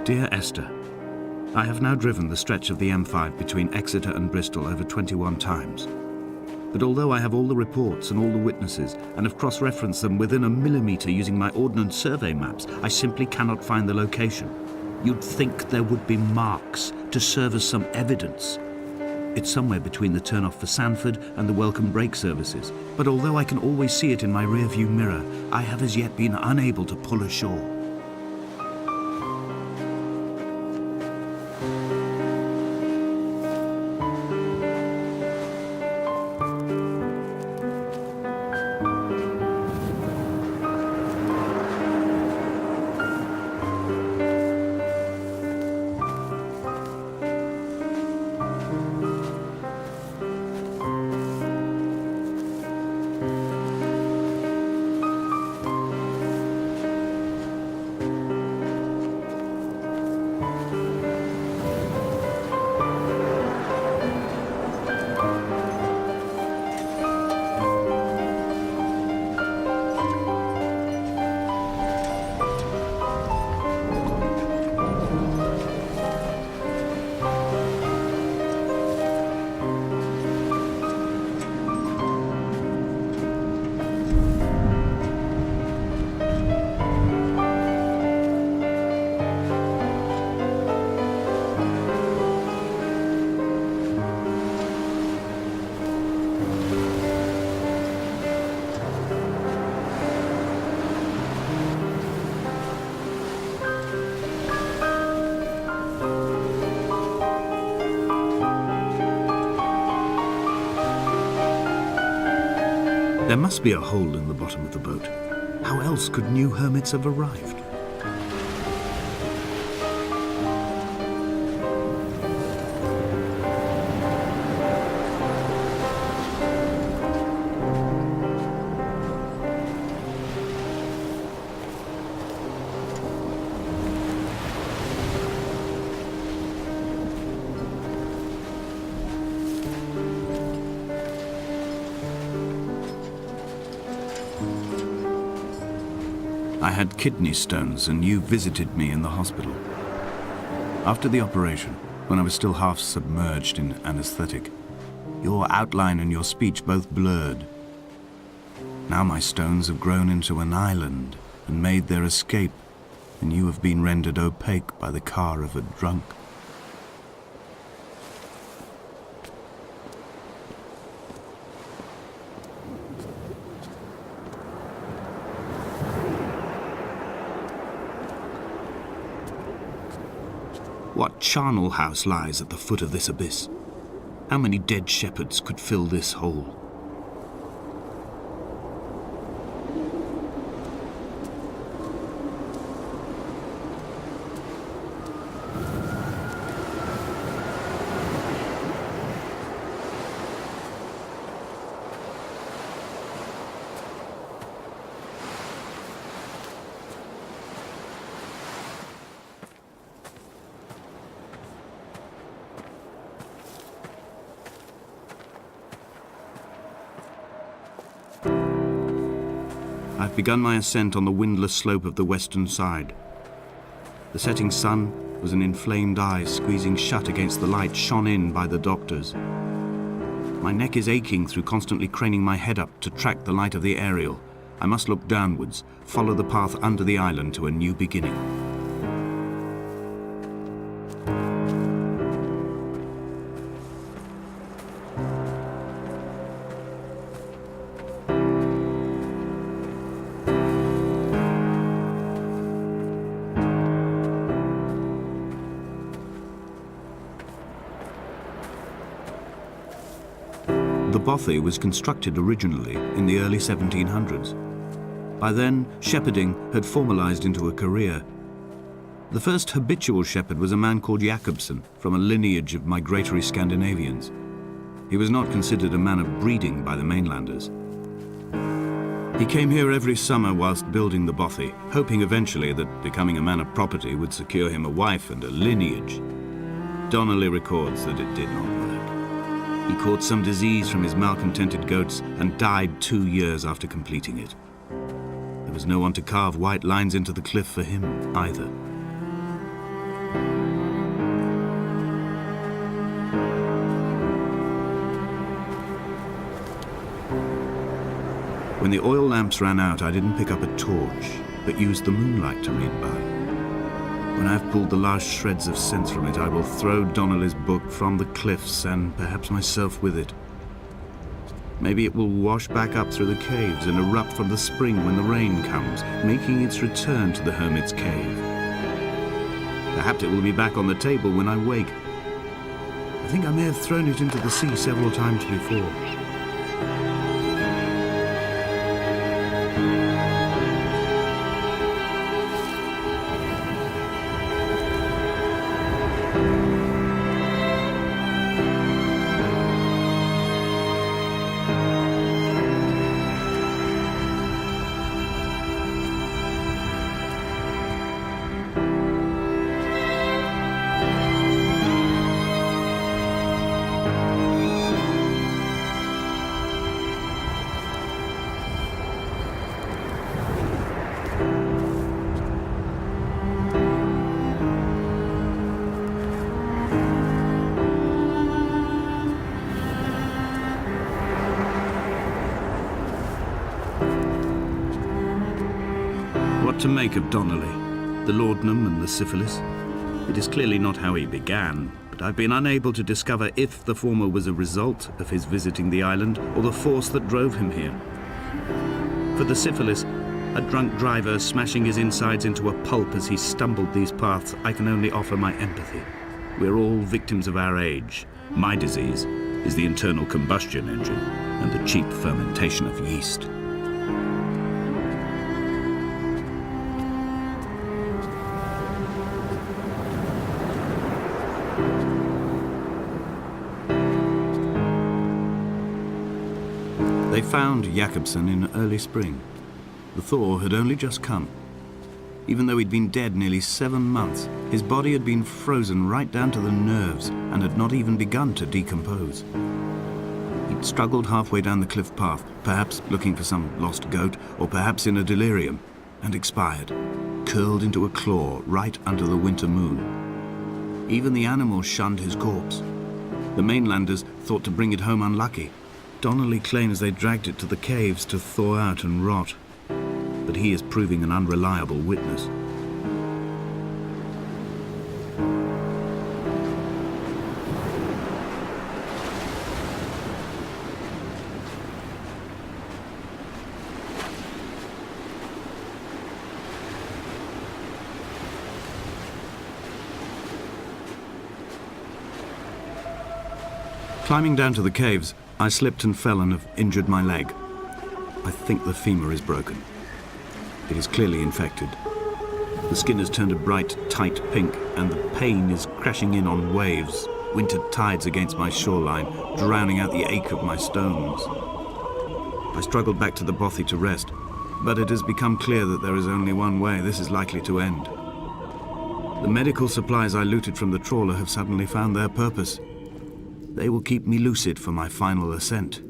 Dear Esther, I have now driven the stretch of the M5 between Exeter and Bristol over 21 times. But although I have all the reports and all the witnesses and have cross-referenced them within a millimetre using my Ordnance Survey maps, I simply cannot find the location. You'd think there would be marks to serve as some evidence. It's somewhere between the turn-off for Sanford and the welcome brake services. But although I can always see it in my rear-view mirror, I have as yet been unable to pull ashore. There must be a hole in the bottom of the boat. How else could new hermits have arrived? I had kidney stones and you visited me in the hospital. After the operation, when I was still half submerged in anesthetic, your outline and your speech both blurred. Now my stones have grown into an island and made their escape, and you have been rendered opaque by the car of a drunk. What charnel house lies at the foot of this abyss? How many dead shepherds could fill this hole? I've begun my ascent on the windless slope of the western side. The setting sun was an inflamed eye squeezing shut against the light shone in by the doctors. My neck is aching through constantly craning my head up to track the light of the aerial. I must look downwards, follow the path under the island to a new beginning. The bothy was constructed originally in the early 1700s. By then, shepherding had formalized into a career. The first habitual shepherd was a man called Jakobsen, from a lineage of migratory Scandinavians. He was not considered a man of breeding by the mainlanders. He came here every summer whilst building the bothy, hoping eventually that becoming a man of property would secure him a wife and a lineage. Donnelly records that it did not work. He caught some disease from his malcontented goats and died 2 years after completing it. was no one to carve white lines into the cliff for him either. When the oil lamps ran out, I didn't pick up a torch, but used the moonlight to read by. When I've pulled the last shreds of sense from it, I will throw Donnelly's book from the cliffs and perhaps myself with it. Maybe it will wash back up through the caves and erupt from the spring when the rain comes, making its return to the hermit's cave. Perhaps it will be back on the table when I wake. I think I may have thrown it into the sea several times before. What to make of Donnelly, the laudanum and the syphilis? It is clearly not how he began, but I've been unable to discover if the former was a result of his visiting the island or the force that drove him here. For the syphilis, a drunk driver smashing his insides into a pulp as he stumbled these paths, I can only offer my empathy. We're all victims of our age. My disease is the internal combustion engine and the cheap fermentation of yeast. They found Jakobsen in early spring. The thaw had only just come. Even though he'd been dead nearly 7 months, his body had been frozen right down to the nerves and had not even begun to decompose. He'd struggled halfway down the cliff path, perhaps looking for some lost goat, or perhaps in a delirium, and expired, curled into a claw right under the winter moon. Even the animals shunned his corpse. The mainlanders thought to bring it home unlucky. Donnelly claims they dragged it to the caves to thaw out and rot, but he is proving an unreliable witness. Climbing down to the caves, I slipped and fell and have injured my leg. I think the femur is broken. It is clearly infected. The skin has turned a bright, tight pink, and the pain is crashing in on waves, winter tides against my shoreline, drowning out the ache of my stones. I struggled back to the bothy to rest, but it has become clear that there is only one way this is likely to end. The medical supplies I looted from the trawler have suddenly found their purpose. They will keep me lucid for my final ascent.